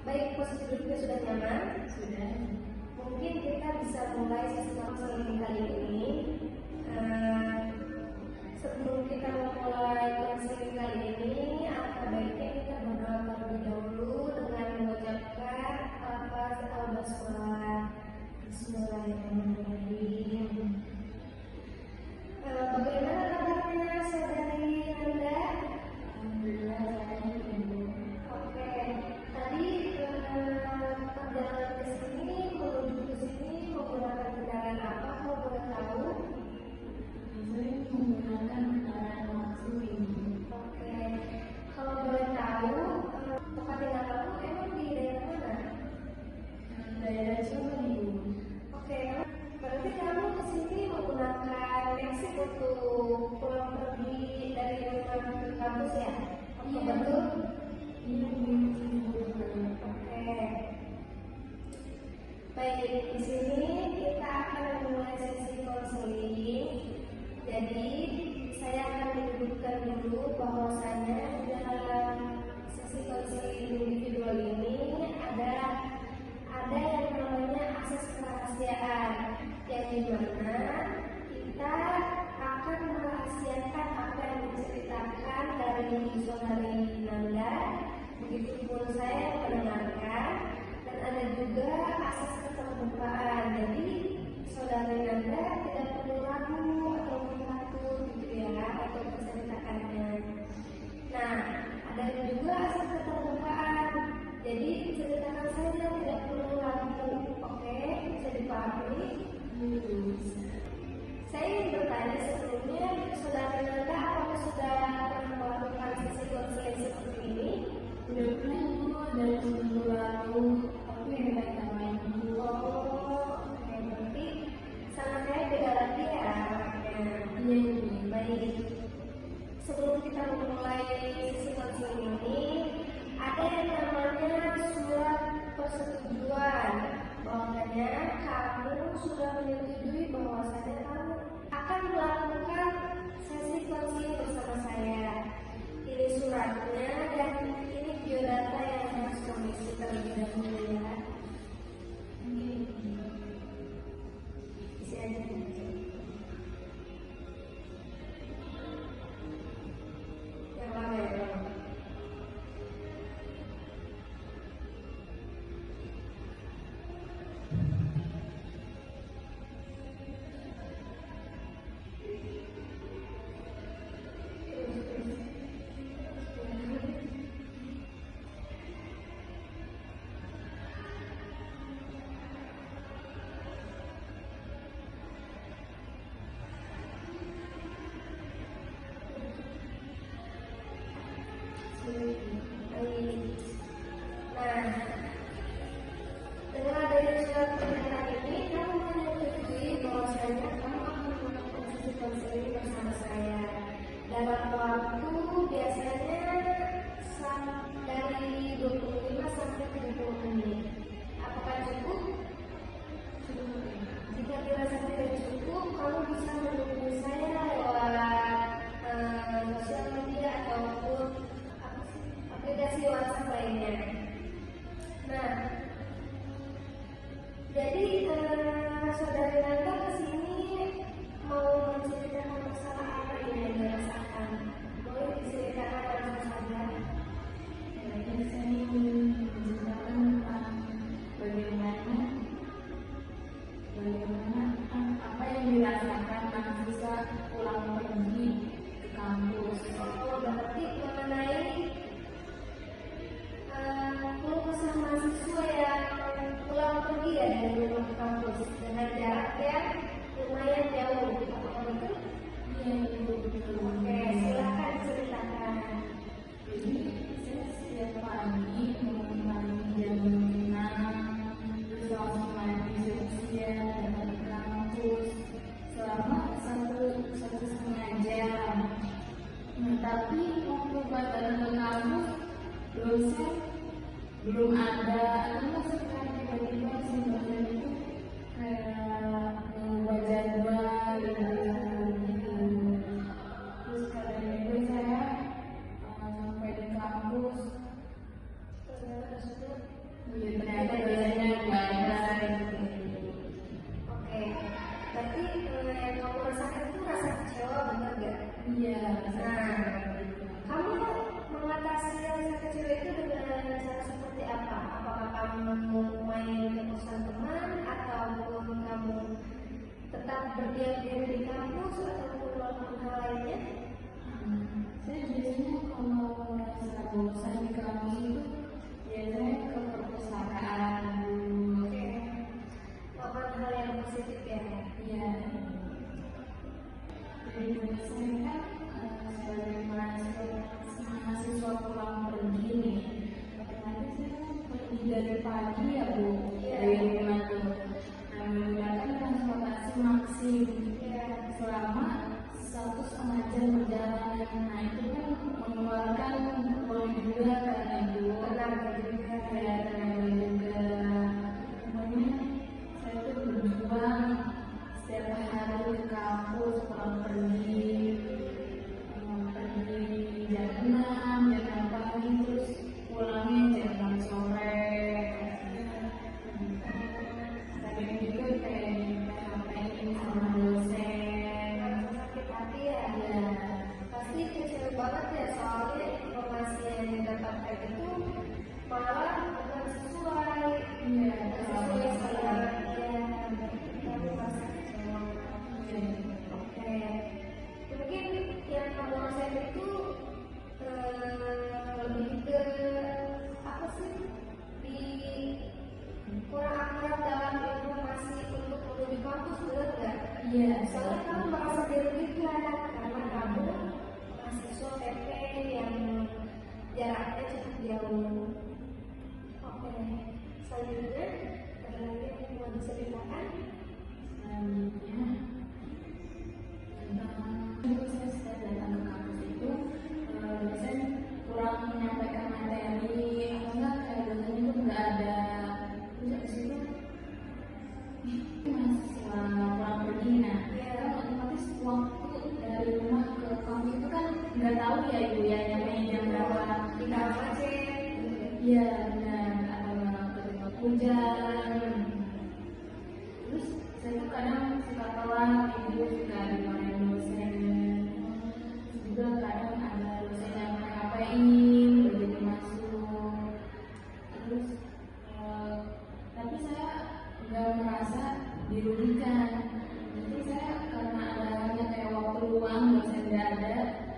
Baik, posisi duduknya sudah nyaman? Sudah. Mungkin kita bisa mulai sesi konseling kali ini. Sebelum kita memulai konseling kali ini, alangkah baiknya kita berdoa terlebih dahulu dengan mengucapkan lafaz al-basmalah. Bismillahirrahmanirrahim. Bagaimana kabarnya saudari Nanda? Alhamdulillah saya Ibu. Oke, tadi perjalanan ke sini menuju ke sini menggunakan kendaraan apa? Kalau boleh tahu? Saya menggunakan kendaraan langsung Ibu. Oke, kalau boleh tahu tempat tinggal kamu emang di daerah mana? Daerah Jawa Ibu. Oke, berarti kamu ke sini menggunakan taksi untuk pulang pergi dari rumah ke kampus ya? Apa betul? Iya Ibu. Oke. Baik, di sini kita akan memulai sesi konseling. Jadi, saya akan menyebutkan dulu bahwasanya dalam sesi konseling individual ini ada yang namanya akses kerahasiaan, yang dimana kita akan merahasiakan apa yang diceritakan dari saudari Nanda. Begitupun saya yang mendengarkan, dan ada juga akses keterbukaan. Jadi saudari Nanda tidak perlu ragu atau takut gitu ya, atau menceritakannya. Nah, ada juga akses keterbukaan. Jadi ceritakan saja, tidak perlu ragu. Oke, bisa dipahami? Saya ingin bertanya sebelumnya, saudari Nanda apakah sudah pernah melakukan sesi konseling seperti ini? Sudah pernah Ibu, dari minggu lalu. Tapi hebat sama Ibu. Oh, oke, berarti sama saya beda lagi ya. Iya Ibu. Baik. Sebelum kita memulai sesi konseling ini, ada yang namanya surat persetujuan. Bahwasanya kamu sudah menyetujui bahwasanya kamu akan melakukan sesi konseling bersama saya. Ini suratnya dan ini biodata yang harus kamu isi terlebih dahulu ya. Isi aja. Yang lama ya. Nah, dengan adanya surat pernyataan ini, kamu menyetujui bahwasanya kamu akan melakukan sesi konseling bersama saya dalam waktu biasanya dari 25 sampai 30 menit. Apakah cukup? Jika dirasa tidak cukup, kamu bisa menghubungi saya lewat sosial media ataupun aplikasi WhatsApp lainnya. Nah, jadi saudari Nanda kesini mau menceritakan masalah apa yang dirasakan? Boleh diceritakan langsung saja. Jadi saya ingin menceritakan tentang bagaimana apa yang dirasakan mahasiswa pulang pergi ke kampus. Oh, berarti mengenai keluh kesah mahasiswa yang pulang pergi ya dari rumah ke kampus dengan jarak yang lumayan jauh. Apakah betul? Iya Ibu, betul. Oke, silakan ceritakan. Jadi saya setiap pagi membangun jam 6, terus langsung mandi siap-siap datang ke kampus selama satu setengah jam. Nah, tapi waktu datang ke kampus dosen belum ada, karena sekarang tiba-tiba si dosen itu kayak mengubah jadwal gitu. Terus katanya itu saya sampai di kampus kampus itu biasanya ke perpustakaan dulu. Oke, melakukan hal yang positif ya. Iya. Jadi biasanya kan sebagai mahasiswa pulang pergi nih, otomatis saya kan pergi dari pagi ya Bu, dari rumah tuh. Nah, menggunakan transportasi maksim selama 1,5 jam perjalanan. Nah itu kan mengeluarkan uang juga kan Ibu, tenaga juga. Pokoknya saya tuh berjuang setiap hari ke kampus pulang pergi jam 6, jam 6 pagi, terus pulangnya jam 6 sore. Kadang juga kayak di sama dosen. Sakit hati ya. Pasti kecewa banget ya, soalnya informasi yang didapatkan itu malah bukan sesuai. Sesuai sama kamu merasa kecewa. Oke, mungkin yang kamu rasain itu lebih ke apa sih, di kurang akurat dalam informasi untuk menuju kampus, benar nggak? Iya. Soalnya kamu merasa dirugikan karena kamu mahasiswa PP yang jaraknya cukup jauh. Oke, selanjutnya ada lagi yang mau diceritakan? Selanjutnya tentang saya setiap datang ke kampus itu biasanya kurang menyampaikan materi, atau enggak kayak dosennya itu nggak ada. Terus habis itu mahasiswa pulang pergi, nah kan otomatis waktu dari rumah ke kampus itu kan nggak tahu ya Ibu ya, nyampe jam berapa. Tinggal aja. Iya benar, atau ketika hujan. Terus saya tuh kadang suka telat, Ibu suka dimarahin dosen. Juga kadang ada dosen yang PHP-in begitu masuk. Terus tapi saya nggak merasa dirugikan. Jadi saya karena adanya kayak waktu luang dosen nggak ada,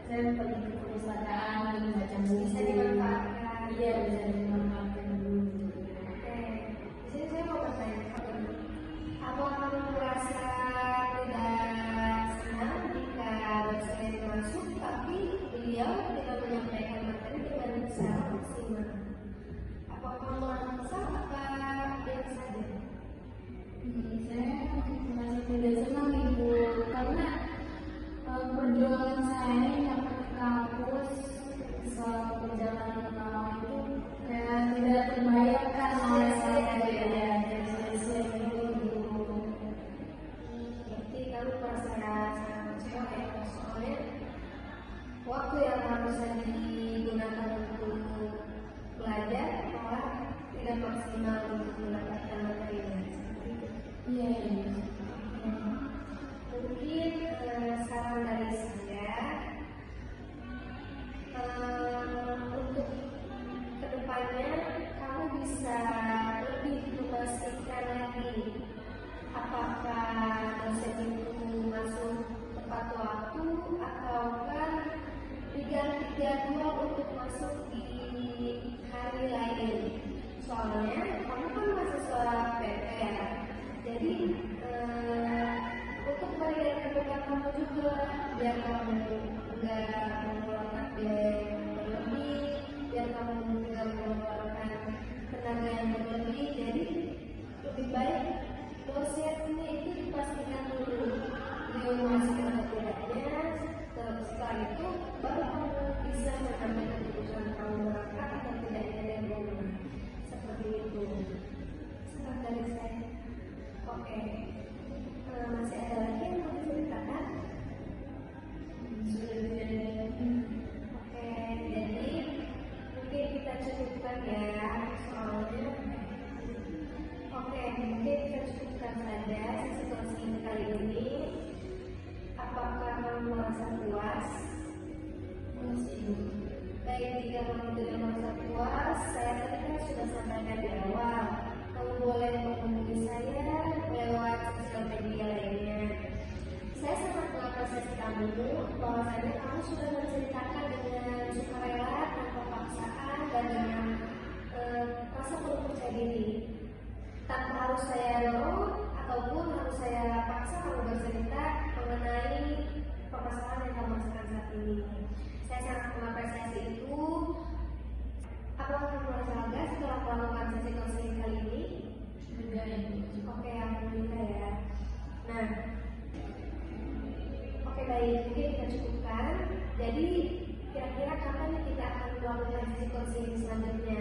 saya pergi ke perpustakaan untuk baca buku. Bisa dimanfaatkan. Iya, bisa dimanfaatkan dulu. Oke, di sini saya mau bertanya kepada apa kamu merasa tidak senang jika dosen masuk tapi beliau tidak menyampaikan materi dengan secara maksimal? Apa kamu merasa apa biasa saja? Saya masih tidak senang Ibu, karena perjuangan saya sampai ke kampus selama perjalanan lama itu kayak tidak terbayarkan oleh saya dari selesai itu. Berarti kamu merasa sangat kecewa ya, soalnya waktu yang harusnya digunakan untuk belajar malah tidak maksimal untuk mendapatkan materinya. Seperti itu. Iya, iya. Mungkin saran dari saya untuk kedepannya kamu bisa lebih memastikan lagi apakah dosen itu masuk tepat waktu ataukah diganti jadwal untuk masuk di hari lain. Soalnya kamu kan mahasiswa PP ya, jadi untuk meringankan beban kamu juga, biar kamu nggak mengeluarkan biaya berlebih, biar kamu nggak mengeluarkan tenaga yang berlebih. Jadi lebih baik dosennya itu dipastikan dulu dia masuk atau tidaknya. Setelah itu baru kamu bisa mengambil keputusan kamu berangkat atau tidaknya dari rumah. Seperti itu. Saran dari saya. Oke. Masih ada lagi yang mau diceritakan? Sudah tidak. Oke, jadi mungkin kita cukupkan ya soalnya. Oke, mungkin kita cukupkan saja sesi kali ini. Apakah kamu merasa puas? Baik, jika kamu tidak merasa puas, saya tadi kan sudah sampaikan di awal. Kamu boleh menghubungi saya lewat sosial media lainnya. Saya sangat mengapresiasi kamu bahwasanya kamu sudah menceritakan dengan sukarela tanpa paksaan dan harus saya dorong ataupun harus saya paksa kamu bercerita mengenai permasalahan yang kamu rasakan saat ini. Saya sangat mengapresiasi itu. Apakah kamu merasa lega setelah melakukan sesi konseling kali ini? Lega ya Bu. Oke, alhamdulillah ya. Nah, oke baik, mungkin kita cukupkan. Jadi kira-kira kapan kita akan melakukan sesi konseling selanjutnya?